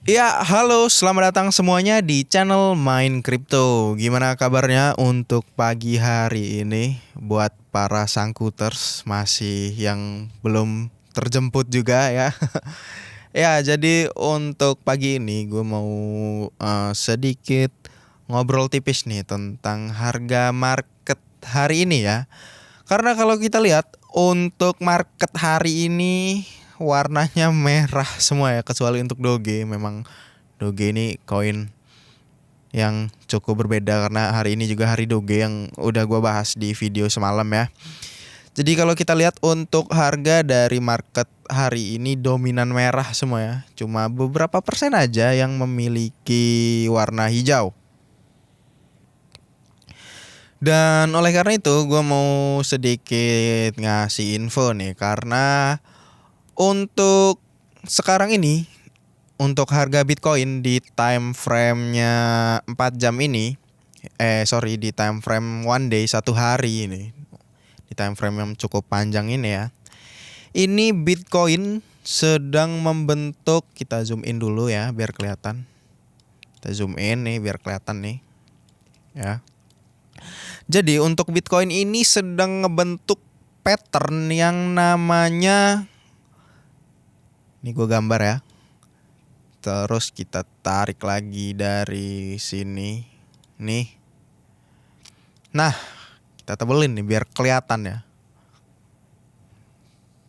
Ya, halo, selamat datang semuanya di channel Main Crypto. Gimana kabarnya untuk pagi hari ini buat para sangkuters masih yang belum terjemput juga ya. Ya, jadi untuk pagi ini gue mau sedikit ngobrol tipis nih tentang harga market hari ini ya. Karena kalau kita lihat untuk market hari ini warnanya merah semua ya kecuali untuk Doge. Memang Doge ini koin yang cukup berbeda karena hari ini juga hari Doge yang udah gua bahas di video semalam ya. Jadi kalau kita lihat untuk harga dari market hari ini dominan merah semua ya. Cuma beberapa persen aja yang memiliki warna hijau. Dan oleh karena itu gue mau sedikit ngasih info nih karena untuk sekarang ini untuk harga Bitcoin di time frame-nya 4 jam ini di time frame one day satu hari ini. Di time frame yang cukup panjang ini ya. Ini Bitcoin sedang membentuk, kita zoom in dulu ya biar kelihatan. Kita zoom in nih biar kelihatan nih. Ya. Jadi untuk Bitcoin ini sedang ngebentuk pattern yang namanya, ini gue gambar ya. Terus kita tarik lagi dari sini. Nih. Nah, kita tebelin nih biar kelihatan ya.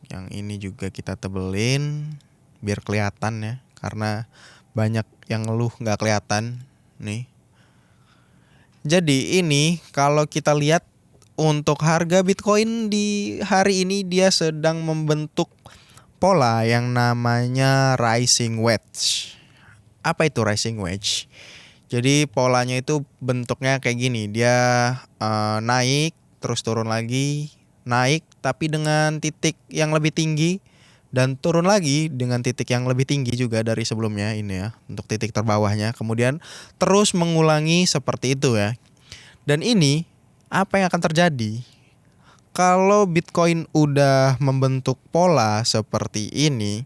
Yang ini juga kita tebelin biar kelihatan ya. Karena banyak yang ngeluh nggak kelihatan nih. Jadi ini kalau kita lihat untuk harga Bitcoin di hari ini dia sedang membentuk pola yang namanya rising wedge. Apa itu rising wedge? Jadi polanya itu bentuknya kayak gini, dia naik terus turun lagi, naik tapi dengan titik yang lebih tinggi dan turun lagi dengan titik yang lebih tinggi juga dari sebelumnya ini ya, untuk titik terbawahnya. Kemudian terus mengulangi seperti itu ya. Dan ini apa yang akan terjadi? Kalau Bitcoin udah membentuk pola seperti ini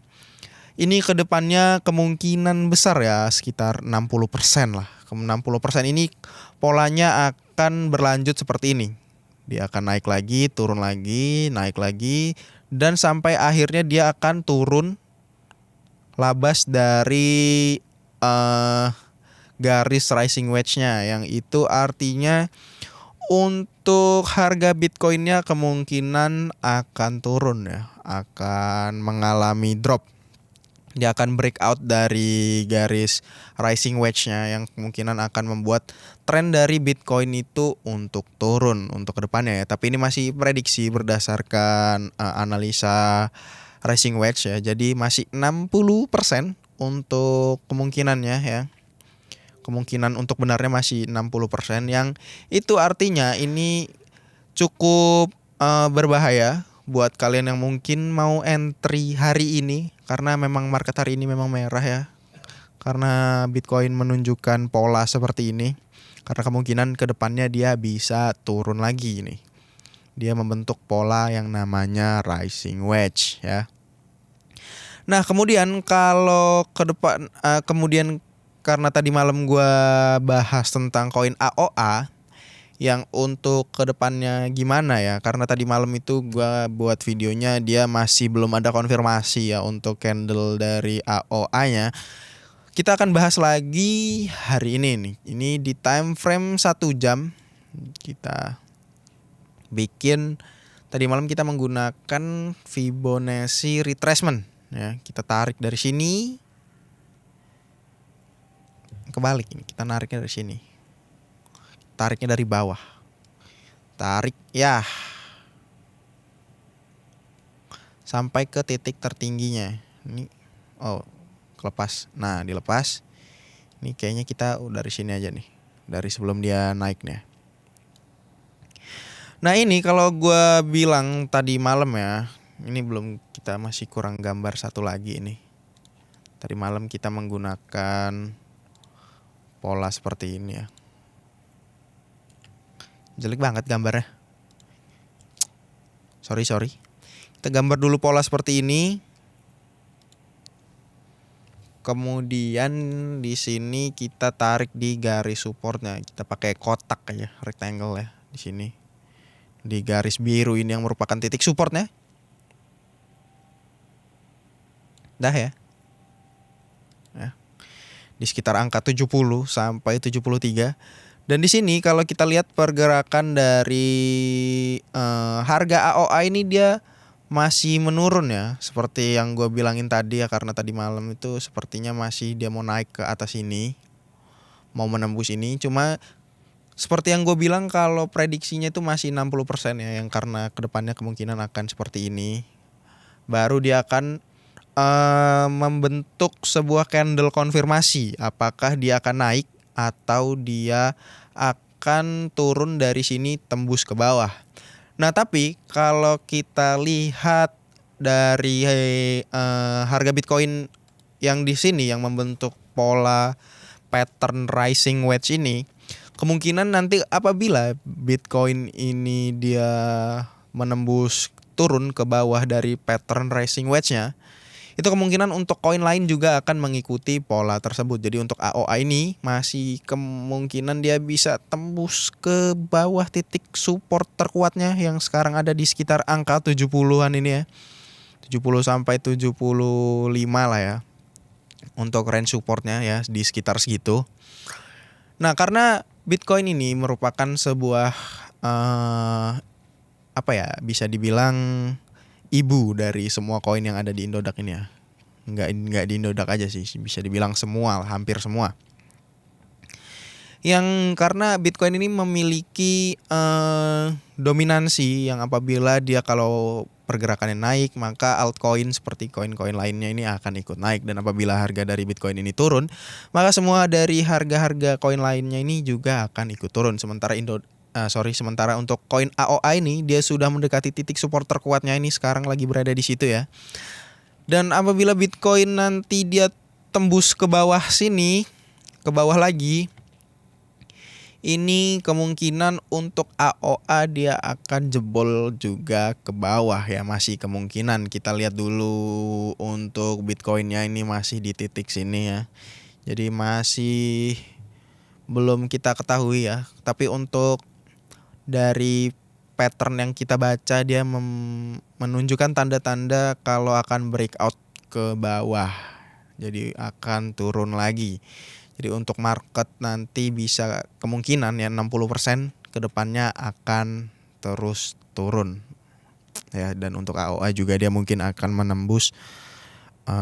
kedepannya kemungkinan besar ya sekitar 60% lah. 60% ini polanya akan berlanjut seperti ini. Dia akan naik lagi, turun lagi, naik lagi, dan sampai akhirnya dia akan turun labas dari uh, garis rising wedge-nya, yang itu artinya untuk harga Bitcoinnya kemungkinan akan turun ya, akan mengalami drop. Dia akan breakout dari garis rising wedge-nya yang kemungkinan akan membuat tren dari Bitcoin itu untuk turun untuk kedepannya ya. Tapi ini masih prediksi berdasarkan analisa rising wedge ya. Jadi masih 60% untuk kemungkinannya ya. Kemungkinan untuk benarnya masih 60%, yang itu artinya ini cukup berbahaya buat kalian yang mungkin mau entry hari ini, karena memang market hari ini memang merah ya. Karena Bitcoin menunjukkan pola seperti ini. Karena kemungkinan kedepannya dia bisa turun lagi nih. Dia membentuk pola yang namanya rising wedge ya. Nah kemudian kalau ke depan kemudian karena tadi malam gua bahas tentang koin AOA yang untuk kedepannya gimana ya, karena tadi malam itu gua buat videonya dia masih belum ada konfirmasi ya untuk candle dari AOA-nya. Kita akan bahas lagi hari ini nih. Ini di time frame 1 jam kita bikin. Tadi malam kita menggunakan Fibonacci retracement ya. Kita tarik dari sini, kebalik ini, kita nariknya dari sini. Tariknya dari bawah. Tarik ya sampai ke titik tertingginya. Ini kelepas. Nah, dilepas. Ini kayaknya kita dari sini aja nih. Dari sebelum dia naik nih. Nah, ini kalau gua bilang tadi malam ya, ini belum, kita masih kurang gambar satu lagi ini. Tadi malam kita menggunakan pola seperti ini ya. Jelek banget gambarnya. Sorry. Kita gambar dulu pola seperti ini. Kemudian di sini kita tarik di garis supportnya. Kita pakai kotak aja, rectangle ya di sini. Di garis biru ini yang merupakan titik supportnya. Dah ya. Di sekitar angka 70 sampai 73. Dan di sini kalau kita lihat pergerakan dari harga AOA ini dia masih menurun ya. Seperti yang gue bilangin tadi ya, karena tadi malam itu sepertinya masih dia mau naik ke atas ini. Mau menembus ini. Cuma seperti yang gue bilang kalau prediksinya itu masih 60% ya. Yang karena kedepannya kemungkinan akan seperti ini. Baru dia akan membentuk sebuah candle konfirmasi apakah dia akan naik atau dia akan turun dari sini tembus ke bawah. Nah tapi kalau kita lihat dari harga Bitcoin yang di sini yang membentuk pola pattern rising wedge ini, kemungkinan nanti apabila Bitcoin ini dia menembus turun ke bawah dari pattern rising wedge-nya, itu kemungkinan untuk koin lain juga akan mengikuti pola tersebut. Jadi untuk AOA ini masih kemungkinan dia bisa tembus ke bawah titik support terkuatnya yang sekarang ada di sekitar angka 70-an ini ya. 70 sampai 75 lah ya. Untuk range supportnya ya di sekitar segitu. Nah, karena Bitcoin ini merupakan sebuah bisa dibilang ibu dari semua koin yang ada di Indodax ini ya. Nggak di Indodax aja sih, bisa dibilang semua, hampir semua. Yang karena Bitcoin ini memiliki dominansi yang apabila dia kalau pergerakannya naik, maka altcoin seperti koin-koin lainnya ini akan ikut naik. Dan apabila harga dari Bitcoin ini turun, maka semua dari harga-harga koin lainnya ini juga akan ikut turun. Sementara untuk koin AOA ini dia sudah mendekati titik support terkuatnya ini, sekarang lagi berada di situ ya. Dan apabila Bitcoin nanti dia tembus ke bawah sini, ke bawah lagi, ini kemungkinan untuk AOA dia akan jebol juga ke bawah ya, masih kemungkinan. Kita lihat dulu untuk Bitcoinnya ini masih di titik sini ya. Jadi masih belum kita ketahui ya. Tapi untuk dari pattern yang kita baca dia menunjukkan tanda-tanda kalau akan breakout ke bawah. Jadi akan turun lagi. Jadi untuk market nanti bisa kemungkinan ya 60% ke depannya akan terus turun. Ya, dan untuk AOA juga dia mungkin akan menembus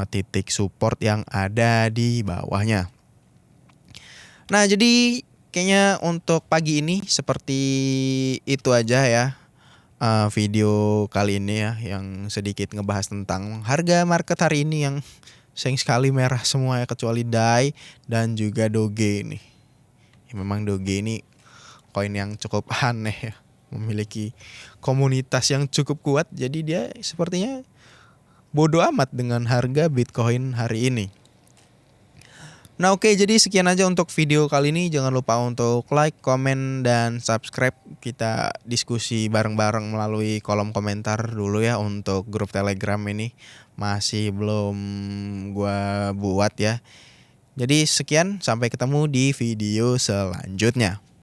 titik support yang ada di bawahnya. Nah, jadi kayaknya untuk pagi ini seperti itu aja ya video kali ini ya, yang sedikit ngebahas tentang harga market hari ini yang sayang sekali merah semua ya, kecuali DAI dan juga Doge ini. Ya, memang Doge ini koin yang cukup aneh ya, memiliki komunitas yang cukup kuat, jadi dia sepertinya bodoh amat dengan harga Bitcoin hari ini. Nah oke, jadi sekian aja untuk video kali ini. Jangan lupa untuk like, komen, dan subscribe. Kita diskusi bareng-bareng melalui kolom komentar dulu ya. Untuk grup Telegram ini masih belum gua buat ya. Jadi sekian, sampai ketemu di video selanjutnya.